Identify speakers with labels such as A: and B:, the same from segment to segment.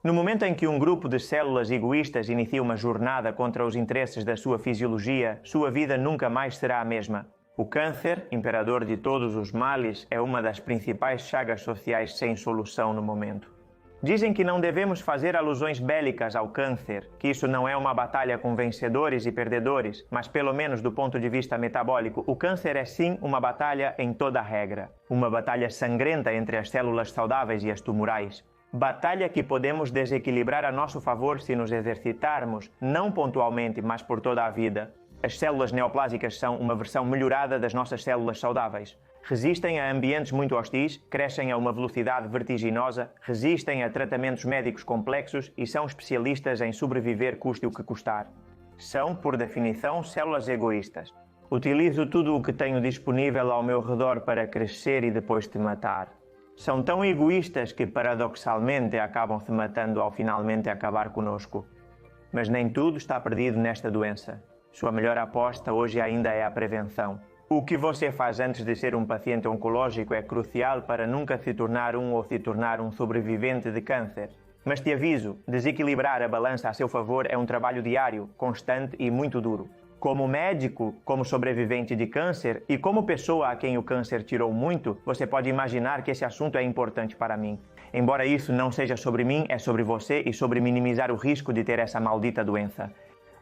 A: No momento em que um grupo de células egoístas inicia uma jornada contra os interesses da sua fisiologia, sua vida nunca mais será a mesma. O câncer, imperador de todos os males, é uma das principais chagas sociais sem solução no momento. Dizem que não devemos fazer alusões bélicas ao câncer, que isso não é uma batalha com vencedores e perdedores, mas pelo menos do ponto de vista metabólico, o câncer é sim uma batalha em toda a regra. Uma batalha sangrenta entre as células saudáveis e as tumorais. Batalha que podemos desequilibrar a nosso favor se nos exercitarmos, não pontualmente, mas por toda a vida. As células neoplásicas são uma versão melhorada das nossas células saudáveis. Resistem a ambientes muito hostis, crescem a uma velocidade vertiginosa, resistem a tratamentos médicos complexos e são especialistas em sobreviver custe o que custar. São, por definição, células egoístas. Utilizo tudo o que tenho disponível ao meu redor para crescer e depois te matar. São tão egoístas que, paradoxalmente, acabam se matando ao finalmente acabar conosco. Mas nem tudo está perdido nesta doença. Sua melhor aposta hoje ainda é a prevenção. O que você faz antes de ser um paciente oncológico é crucial para nunca se tornar um sobrevivente de câncer. Mas te aviso, desequilibrar a balança a seu favor é um trabalho diário, constante e muito duro. Como médico, como sobrevivente de câncer e como pessoa a quem o câncer tirou muito, você pode imaginar que esse assunto é importante para mim. Embora isso não seja sobre mim, é sobre você e sobre minimizar o risco de ter essa maldita doença.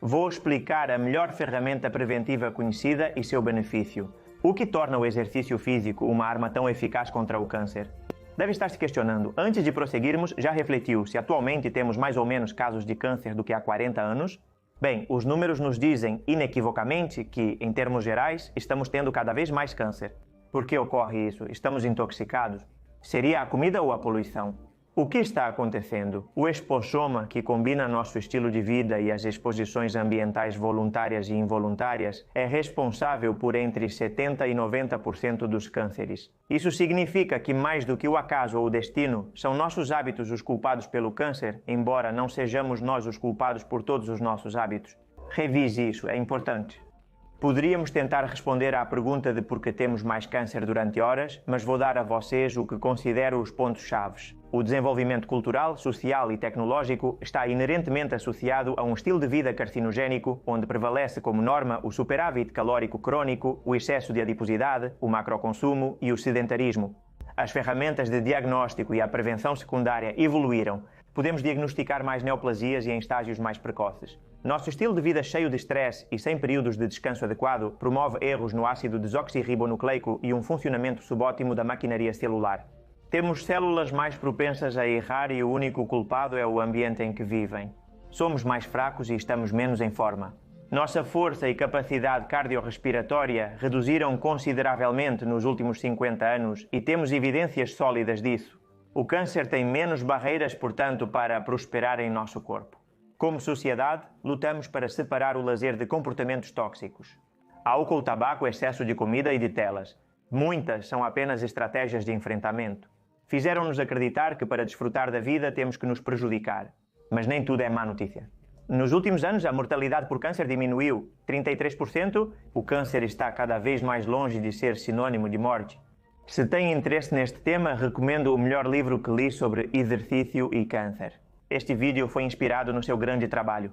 A: Vou explicar a melhor ferramenta preventiva conhecida e seu benefício. O que torna o exercício físico uma arma tão eficaz contra o câncer? Deve estar se questionando, antes de prosseguirmos, já refletiu se atualmente temos mais ou menos casos de câncer do que há 40 anos? Bem, os números nos dizem inequivocamente que, em termos gerais, estamos tendo cada vez mais câncer. Por que ocorre isso? Estamos intoxicados? Seria a comida ou a poluição? O que está acontecendo? O esposoma, que combina nosso estilo de vida e as exposições ambientais voluntárias e involuntárias, é responsável por entre 70% e 90% dos cânceres. Isso significa que mais do que o acaso ou o destino, são nossos hábitos os culpados pelo câncer, embora não sejamos nós os culpados por todos os nossos hábitos. Revise isso, é importante. Poderíamos tentar responder à pergunta de por que temos mais câncer durante horas, mas vou dar a vocês o que considero os pontos-chave. O desenvolvimento cultural, social e tecnológico está inerentemente associado a um estilo de vida carcinogénico, onde prevalece como norma o superávit calórico crônico, o excesso de adiposidade, o macroconsumo e o sedentarismo. As ferramentas de diagnóstico e a prevenção secundária evoluíram. Podemos diagnosticar mais neoplasias e em estágios mais precoces. Nosso estilo de vida cheio de estresse e sem períodos de descanso adequado promove erros no ácido desoxirribonucleico e um funcionamento subótimo da maquinaria celular. Temos células mais propensas a errar e o único culpado é o ambiente em que vivem. Somos mais fracos e estamos menos em forma. Nossa força e capacidade cardiorrespiratória reduziram consideravelmente nos últimos 50 anos e temos evidências sólidas disso. O câncer tem menos barreiras, portanto, para prosperar em nosso corpo. Como sociedade, lutamos para separar o lazer de comportamentos tóxicos. Álcool, tabaco, excesso de comida e de telas. Muitas são apenas estratégias de enfrentamento. Fizeram-nos acreditar que para desfrutar da vida temos que nos prejudicar. Mas nem tudo é má notícia. Nos últimos anos, a mortalidade por câncer diminuiu 33%. O câncer está cada vez mais longe de ser sinônimo de morte. Se tem interesse neste tema, recomendo o melhor livro que li sobre exercício e câncer. Este vídeo foi inspirado no seu grande trabalho.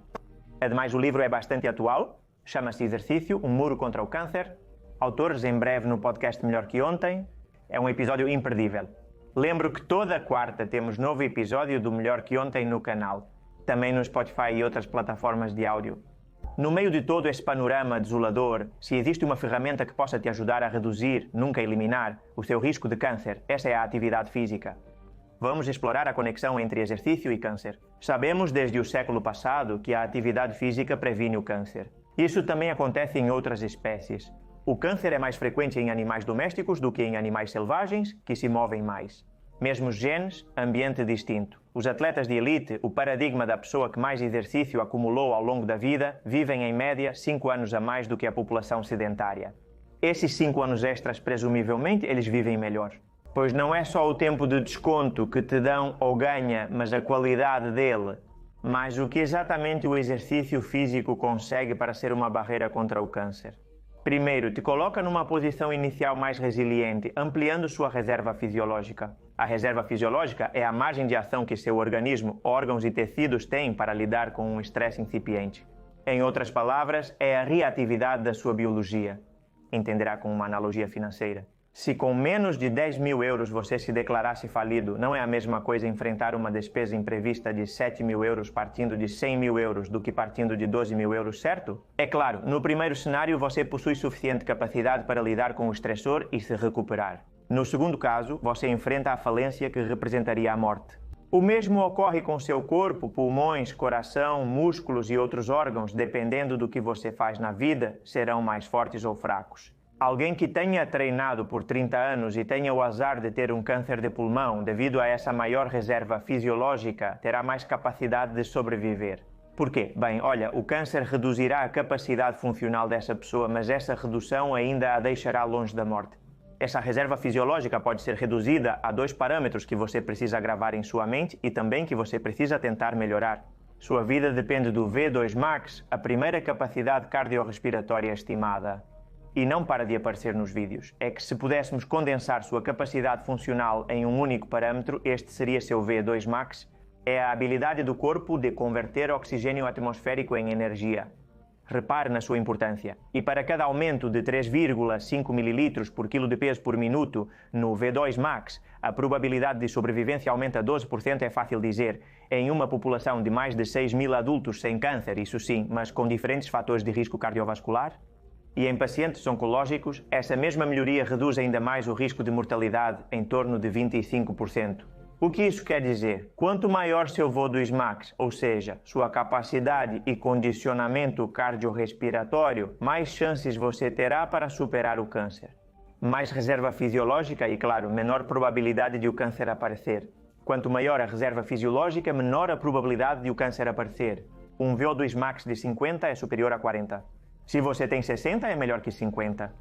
A: Ademais, o livro é bastante atual. Chama-se Exercício, um muro contra o câncer. Autores em breve no podcast Melhor que Ontem. É um episódio imperdível. Lembro que toda quarta temos novo episódio do Melhor que Ontem no canal. Também no Spotify e outras plataformas de áudio. No meio de todo esse panorama desolador, se existe uma ferramenta que possa te ajudar a reduzir, nunca eliminar, o seu risco de câncer, essa é a atividade física. Vamos explorar a conexão entre exercício e câncer. Sabemos desde o século passado que a atividade física previne o câncer. Isso também acontece em outras espécies. O câncer é mais frequente em animais domésticos do que em animais selvagens, que se movem mais. Mesmos genes, ambiente distinto. Os atletas de elite, o paradigma da pessoa que mais exercício acumulou ao longo da vida, vivem em média 5 anos a mais do que a população sedentária. Esses 5 anos extras, presumivelmente, eles vivem melhor. Pois não é só o tempo de desconto que te dão ou ganha, mas a qualidade dele. Mas o que exatamente o exercício físico consegue para ser uma barreira contra o câncer? Primeiro, te coloca numa posição inicial mais resiliente, ampliando sua reserva fisiológica. A reserva fisiológica é a margem de ação que seu organismo, órgãos e tecidos têm para lidar com um estresse incipiente. Em outras palavras, é a reatividade da sua biologia. Entenderá com uma analogia financeira. Se com menos de 10 mil euros você se declarasse falido, não é a mesma coisa enfrentar uma despesa imprevista de 7 mil euros partindo de 100 mil euros do que partindo de 12 mil euros, certo? É claro, no primeiro cenário você possui suficiente capacidade para lidar com o estressor e se recuperar. No segundo caso, você enfrenta a falência que representaria a morte. O mesmo ocorre com seu corpo, pulmões, coração, músculos e outros órgãos, dependendo do que você faz na vida, serão mais fortes ou fracos. Alguém que tenha treinado por 30 anos e tenha o azar de ter um câncer de pulmão devido a essa maior reserva fisiológica, terá mais capacidade de sobreviver. Por quê? Bem, olha, o câncer reduzirá a capacidade funcional dessa pessoa, mas essa redução ainda a deixará longe da morte. Essa reserva fisiológica pode ser reduzida a 2 parâmetros que você precisa gravar em sua mente e também que você precisa tentar melhorar. Sua vida depende do V2 Max, a primeira capacidade cardiorrespiratória estimada. E não para de aparecer nos vídeos. É que se pudéssemos condensar sua capacidade funcional em um único parâmetro, este seria seu V2 Max. É a habilidade do corpo de converter oxigênio atmosférico em energia. Repare na sua importância. E para cada aumento de 3,5 ml por quilo de peso por minuto no V2 Max, a probabilidade de sobrevivência aumenta 12%, é fácil dizer, em uma população de mais de 6 mil adultos sem câncer, isso sim, mas com diferentes fatores de risco cardiovascular. E em pacientes oncológicos, essa mesma melhoria reduz ainda mais o risco de mortalidade em torno de 25%. O que isso quer dizer? Quanto maior seu V2 Max, ou seja, sua capacidade e condicionamento cardiorrespiratório, mais chances você terá para superar o câncer. Mais reserva fisiológica e, claro, menor probabilidade de o câncer aparecer. Quanto maior a reserva fisiológica, menor a probabilidade de o câncer aparecer. Um VO2 Max de 50 é superior a 40. Se você tem 60, é melhor que 50.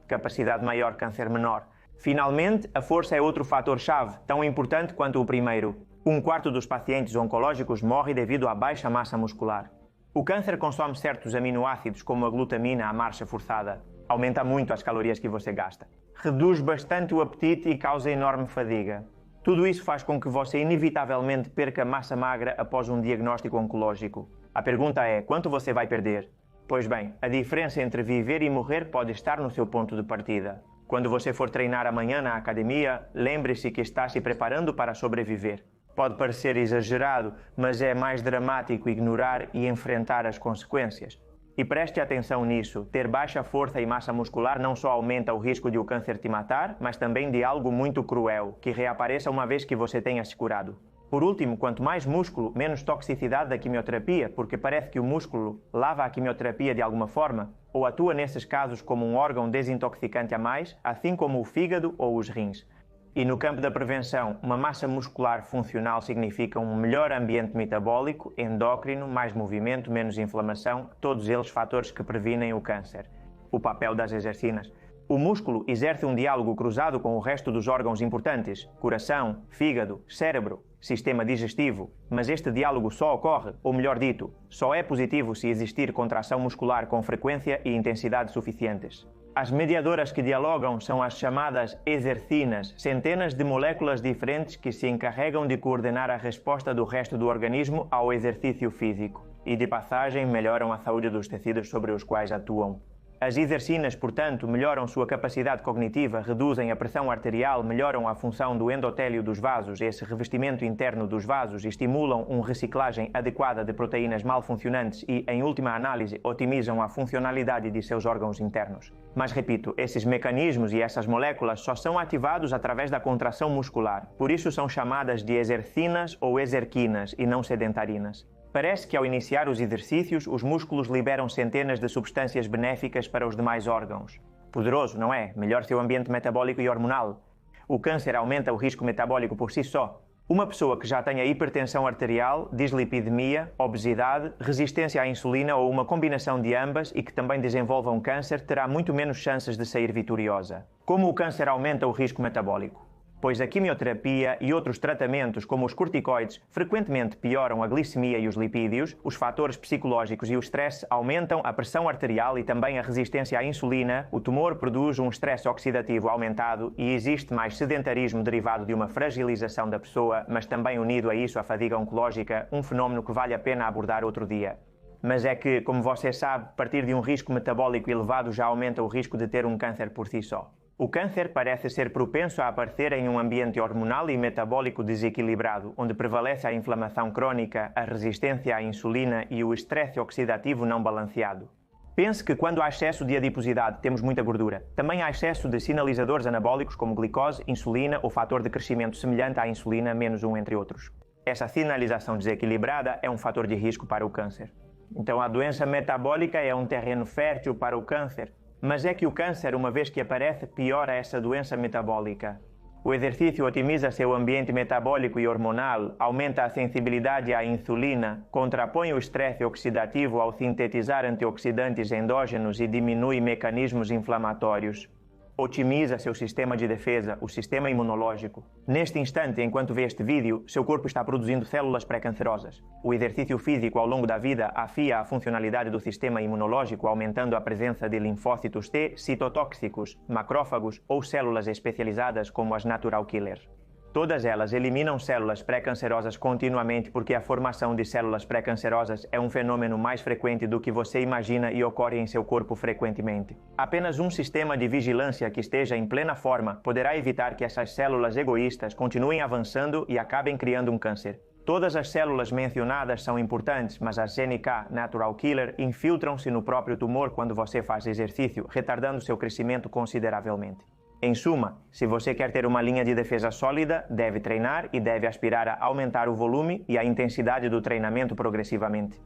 A: Capacidade maior, câncer menor. Finalmente, a força é outro fator-chave, tão importante quanto o primeiro. 1/4 dos pacientes oncológicos morre devido à baixa massa muscular. O câncer consome certos aminoácidos, como a glutamina à marcha forçada. Aumenta muito as calorias que você gasta. Reduz bastante o apetite e causa enorme fadiga. Tudo isso faz com que você inevitavelmente perca massa magra após um diagnóstico oncológico. A pergunta é, quanto você vai perder? Pois bem, a diferença entre viver e morrer pode estar no seu ponto de partida. Quando você for treinar amanhã na academia, lembre-se que está se preparando para sobreviver. Pode parecer exagerado, mas é mais dramático ignorar e enfrentar as consequências. E preste atenção nisso, ter baixa força e massa muscular não só aumenta o risco de o câncer te matar, mas também de algo muito cruel, que reapareça uma vez que você tenha se curado. Por último, quanto mais músculo, menos toxicidade da quimioterapia, porque parece que o músculo lava a quimioterapia de alguma forma, ou atua nesses casos como um órgão desintoxicante a mais, assim como o fígado ou os rins. E no campo da prevenção, uma massa muscular funcional significa um melhor ambiente metabólico, endócrino, mais movimento, menos inflamação, todos eles fatores que previnem o câncer. O papel das exercinas. O músculo exerce um diálogo cruzado com o resto dos órgãos importantes, coração, fígado, cérebro, sistema digestivo, mas este diálogo só ocorre, ou melhor dito, só é positivo se existir contração muscular com frequência e intensidade suficientes. As mediadoras que dialogam são as chamadas exercinas, centenas de moléculas diferentes que se encarregam de coordenar a resposta do resto do organismo ao exercício físico e, de passagem, melhoram a saúde dos tecidos sobre os quais atuam. As exercinas, portanto, melhoram sua capacidade cognitiva, reduzem a pressão arterial, melhoram a função do endotélio dos vasos, esse revestimento interno dos vasos, estimulam uma reciclagem adequada de proteínas mal funcionantes e, em última análise, otimizam a funcionalidade de seus órgãos internos. Mas, repito, esses mecanismos e essas moléculas só são ativados através da contração muscular, por isso são chamadas de exercinas ou exerquinas e não sedentarinas. Parece que ao iniciar os exercícios, os músculos liberam centenas de substâncias benéficas para os demais órgãos. Poderoso, não é? Melhora seu ambiente metabólico e hormonal. O câncer aumenta o risco metabólico por si só. Uma pessoa que já tenha hipertensão arterial, dislipidemia, obesidade, resistência à insulina ou uma combinação de ambas e que também desenvolva um câncer terá muito menos chances de sair vitoriosa. Como o câncer aumenta o risco metabólico? pois a quimioterapia e outros tratamentos, como os corticoides, frequentemente pioram a glicemia e os lipídios, os fatores psicológicos e o stress aumentam a pressão arterial e também a resistência à insulina, o tumor produz um stress oxidativo aumentado e existe mais sedentarismo derivado de uma fragilização da pessoa, mas também unido a isso a fadiga oncológica, um fenómeno que vale a pena abordar outro dia. Mas é que, como você sabe, partir de um risco metabólico elevado já aumenta o risco de ter um câncer por si só. O câncer parece ser propenso a aparecer em um ambiente hormonal e metabólico desequilibrado, onde prevalece a inflamação crônica, a resistência à insulina e o estresse oxidativo não balanceado. Pense que quando há excesso de adiposidade temos muita gordura. Também há excesso de sinalizadores anabólicos como glicose, insulina ou fator de crescimento semelhante à insulina menos um, entre outros. Essa sinalização desequilibrada é um fator de risco para o câncer. Então a doença metabólica é um terreno fértil para o câncer. Mas é que o câncer, uma vez que aparece, piora essa doença metabólica. O exercício otimiza seu ambiente metabólico e hormonal, aumenta a sensibilidade à insulina, contrapõe o estresse oxidativo ao sintetizar antioxidantes endógenos e diminui mecanismos inflamatórios. Otimiza seu sistema de defesa, o sistema imunológico. Neste instante, enquanto vê este vídeo, seu corpo está produzindo células pré-cancerosas. O exercício físico ao longo da vida afia a funcionalidade do sistema imunológico, aumentando a presença de linfócitos T citotóxicos, macrófagos ou células especializadas como as natural killers. Todas elas eliminam células pré-cancerosas continuamente porque a formação de células pré-cancerosas é um fenômeno mais frequente do que você imagina e ocorre em seu corpo frequentemente. Apenas um sistema de vigilância que esteja em plena forma poderá evitar que essas células egoístas continuem avançando e acabem criando um câncer. Todas as células mencionadas são importantes, mas as NK Natural Killer infiltram-se no próprio tumor quando você faz exercício, retardando seu crescimento consideravelmente. Em suma, se você quer ter uma linha de defesa sólida, deve treinar e deve aspirar a aumentar o volume e a intensidade do treinamento progressivamente.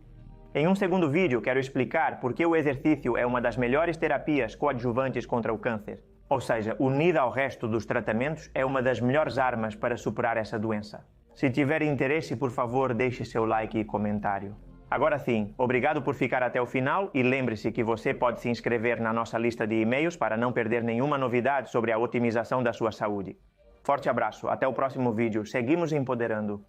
A: Em um segundo vídeo, quero explicar por que o exercício é uma das melhores terapias coadjuvantes contra o câncer. Ou seja, unida ao resto dos tratamentos, é uma das melhores armas para superar essa doença. Se tiver interesse, por favor, deixe seu like e comentário. Agora sim, obrigado por ficar até o final e lembre-se que você pode se inscrever na nossa lista de e-mails para não perder nenhuma novidade sobre a otimização da sua saúde. Forte abraço, até o próximo vídeo. Seguimos empoderando.